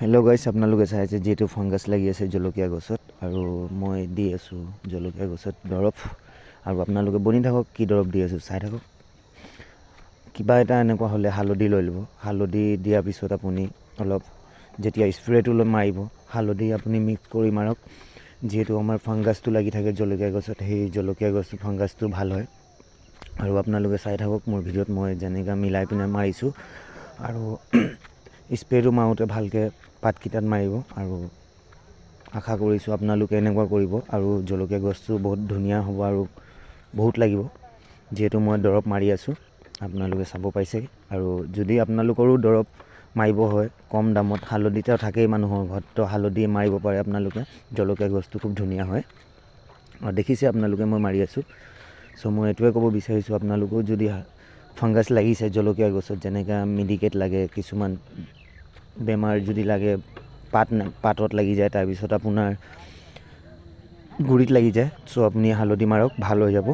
Hello' গাইছ, আপোনালোকে চাই আছে যিহেতু ফাংগাছ লাগি আছে জলকীয়া গছত আৰু মই দি আছোঁ জলকীয়া গছত দৰৱ। আৰু আপোনালোকে বনি থাকক কি দৰৱ দি আছোঁ চাই থাকক। কিবা এটা এনেকুৱা হ'লে হালধি লৈ ল'ব। হালধি দিয়াৰ পিছত আপুনি অলপ যেতিয়া স্প্ৰেটো মাৰিব, হালধি আপুনি মিক্স কৰি মাৰক। যিহেতু আমাৰ ফাংগাছটো লাগি থাকে জলকীয়া গছত, সেই জলকীয়া গছটো ফাংগাছটো ভাল হয়। আৰু আপোনালোকে চাই থাকক মোৰ ভিডিঅ'ত মই যেনেকৈ মিলাই পিনে মাৰিছোঁ। আৰু স্প্ৰেটো মাৰোঁতে ভালকৈ পাতকেইটাত মাৰিব আৰু আশা কৰিছোঁ আপোনালোকে এনেকুৱা কৰিব আৰু জলকীয়া গছটো বহুত ধুনীয়া হ'ব আৰু বহুত লাগিব। যিহেতু মই দৰৱ মাৰি আছোঁ আপোনালোকে চাব পাইছে। আৰু যদি আপোনালোকৰো দৰৱ মাৰিব হয় কম দামত, হালধিটো থাকেই মানুহৰ ঘৰত, তো হালধি মাৰিব পাৰে আপোনালোকে। জলকীয়া গছটো খুব ধুনীয়া হয় আৰু দেখিছে আপোনালোকে মই মাৰি আছোঁ। চ' মই এইটোৱে ক'ব বিচাৰিছোঁ আপোনালোকেও যদি ফাংগাছ লাগিছে জলকীয়া গছত, যেনেকৈ মেডিকেট লাগে, কিছুমান বেমাৰ যদি লাগে পাতত লাগি যায়, তাৰপিছত আপোনাৰ গুৰিত লাগি যায়, চ' আপুনি হালধি মাৰক ভাল হৈ যাব।